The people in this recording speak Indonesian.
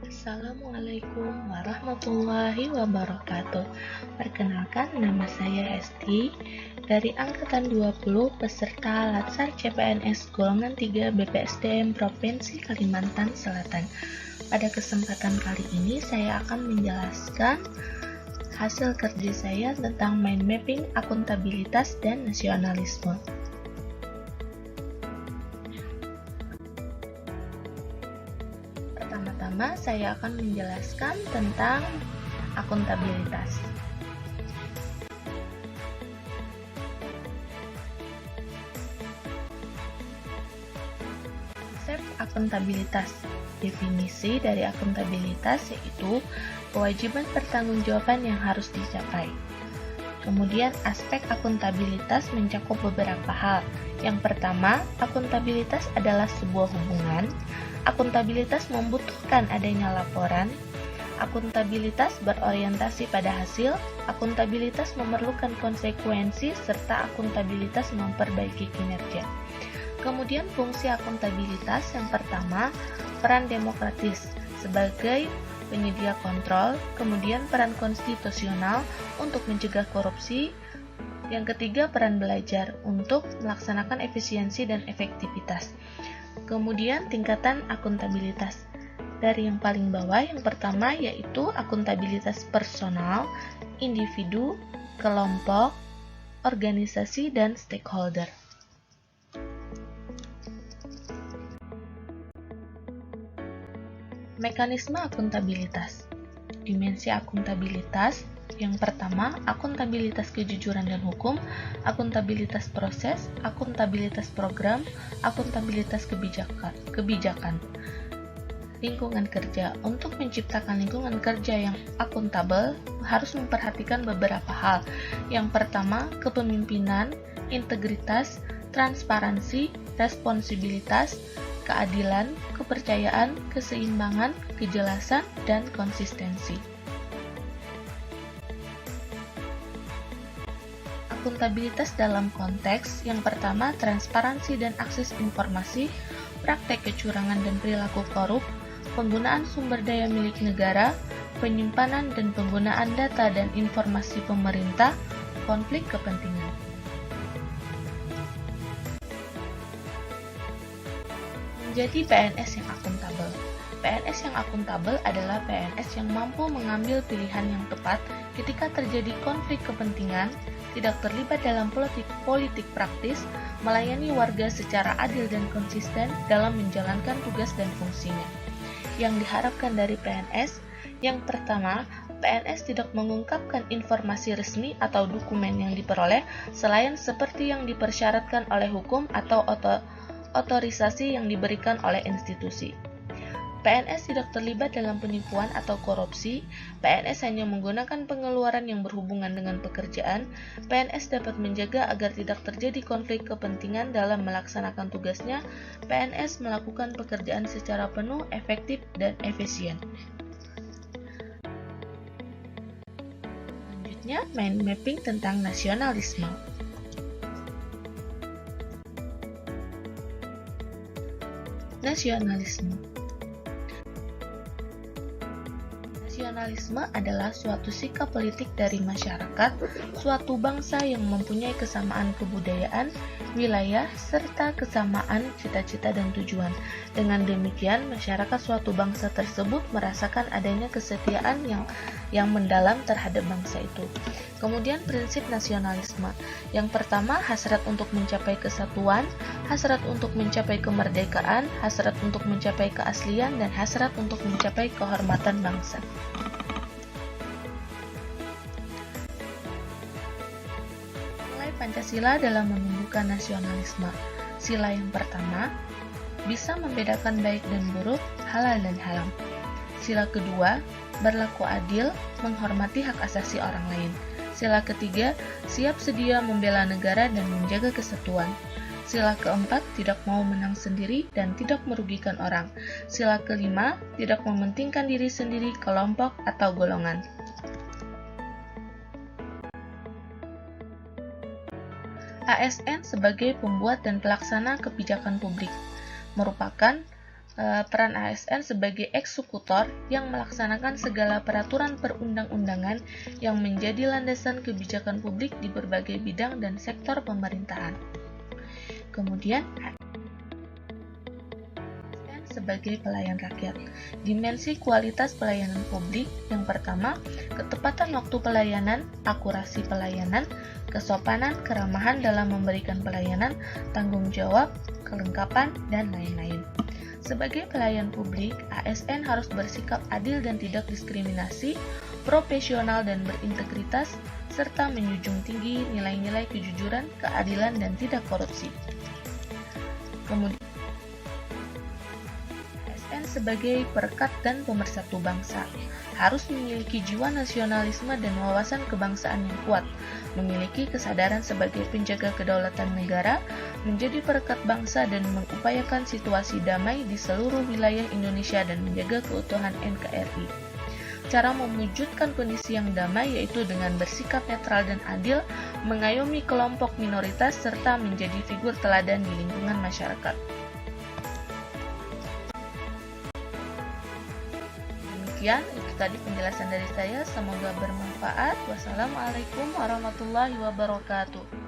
Assalamualaikum warahmatullahi wabarakatuh. Perkenalkan, nama saya Esti dari angkatan 20 peserta Latsar CPNS golongan 3 BPSDM Provinsi Kalimantan Selatan. Pada kesempatan kali ini saya akan menjelaskan hasil kerja saya tentang mind mapping, akuntabilitas, dan nasionalisme. Pertama-tama saya akan menjelaskan tentang akuntabilitas. Konsep akuntabilitas. Definisi dari akuntabilitas yaitu kewajiban pertanggungjawaban yang harus dicapai. Kemudian aspek akuntabilitas mencakup beberapa hal. Yang pertama, akuntabilitas adalah sebuah hubungan. Akuntabilitas membutuhkan adanya laporan. Akuntabilitas berorientasi pada hasil. Akuntabilitas memerlukan konsekuensi serta akuntabilitas memperbaiki kinerja. Kemudian fungsi akuntabilitas yang pertama, peran demokratis sebagai penyedia kontrol, kemudian peran konstitusional untuk mencegah korupsi, yang ketiga peran belajar untuk melaksanakan efisiensi dan efektivitas. Kemudian tingkatan akuntabilitas. Dari yang paling bawah, yang pertama yaitu akuntabilitas personal, individu, kelompok, organisasi, dan stakeholder. Mekanisme akuntabilitas. Dimensi akuntabilitas. Yang pertama, akuntabilitas kejujuran dan hukum, akuntabilitas proses, akuntabilitas program, akuntabilitas kebijakan. Lingkungan kerja. Untuk menciptakan lingkungan kerja yang akuntabel, harus memperhatikan beberapa hal. Yang pertama, kepemimpinan, integritas, transparansi, responsibilitas, keadilan, kepercayaan, keseimbangan, kejelasan, dan konsistensi. Akuntabilitas dalam konteks yang pertama, transparansi dan akses informasi, praktek kecurangan dan perilaku korup, penggunaan sumber daya milik negara, penyimpanan dan penggunaan data dan informasi pemerintah, konflik kepentingan. Menjadi PNS yang akuntabel. PNS yang akuntabel adalah PNS yang mampu mengambil pilihan yang tepat ketika terjadi konflik kepentingan, tidak terlibat dalam politik praktis, melayani warga secara adil dan konsisten dalam menjalankan tugas dan fungsinya. Yang diharapkan dari PNS, yang pertama, PNS tidak mengungkapkan informasi resmi atau dokumen yang diperoleh selain seperti yang dipersyaratkan oleh hukum atau otorisasi yang diberikan oleh institusi. PNS tidak terlibat dalam penipuan atau korupsi. PNS hanya menggunakan pengeluaran yang berhubungan dengan pekerjaan. PNS dapat menjaga agar tidak terjadi konflik kepentingan dalam melaksanakan tugasnya. PNS melakukan pekerjaan secara penuh, efektif, dan efisien. Selanjutnya, mind mapping tentang nasionalisme. Nasionalisme adalah suatu sikap politik dari masyarakat, suatu bangsa yang mempunyai kesamaan kebudayaan, wilayah, serta kesamaan cita-cita dan tujuan. Dengan demikian, masyarakat suatu bangsa tersebut merasakan adanya kesetiaan yang mendalam terhadap bangsa itu. Kemudian prinsip nasionalisme. Yang pertama, hasrat untuk mencapai kesatuan, hasrat untuk mencapai kemerdekaan, hasrat untuk mencapai keaslian, dan hasrat untuk mencapai kehormatan bangsa. Nilai Pancasila dalam menumbuhkan nasionalisme. Sila yang pertama, bisa membedakan baik dan buruk, halal dan haram. Sila kedua, berlaku adil, menghormati hak asasi orang lain. Sila ketiga, siap sedia membela negara dan menjaga kesatuan. Sila keempat, tidak mau menang sendiri dan tidak merugikan orang. Sila kelima, tidak mementingkan diri sendiri, kelompok, atau golongan. ASN sebagai pembuat dan pelaksana kebijakan publik merupakan peran ASN sebagai eksekutor yang melaksanakan segala peraturan perundang-undangan yang menjadi landasan kebijakan publik di berbagai bidang dan sektor pemerintahan. Kemudian, ASN sebagai pelayan rakyat. Dimensi kualitas pelayanan publik yang pertama, ketepatan waktu pelayanan, akurasi pelayanan, kesopanan, keramahan dalam memberikan pelayanan, tanggung jawab, kelengkapan, dan lain-lain. Sebagai pelayan publik, ASN harus bersikap adil dan tidak diskriminasi, profesional dan berintegritas, serta menjunjung tinggi nilai-nilai kejujuran, keadilan, dan tidak korupsi. Kemudian, ASN sebagai perekat dan pemersatu bangsa harus memiliki jiwa nasionalisme dan wawasan kebangsaan yang kuat, memiliki kesadaran sebagai penjaga kedaulatan negara, menjadi perekat bangsa dan mengupayakan situasi damai di seluruh wilayah Indonesia dan menjaga keutuhan NKRI. Cara mewujudkan kondisi yang damai yaitu dengan bersikap netral dan adil, mengayomi kelompok minoritas, serta menjadi figur teladan di lingkungan masyarakat. Demikian, itu tadi penjelasan dari saya. Semoga bermanfaat. Wassalamualaikum warahmatullahi wabarakatuh.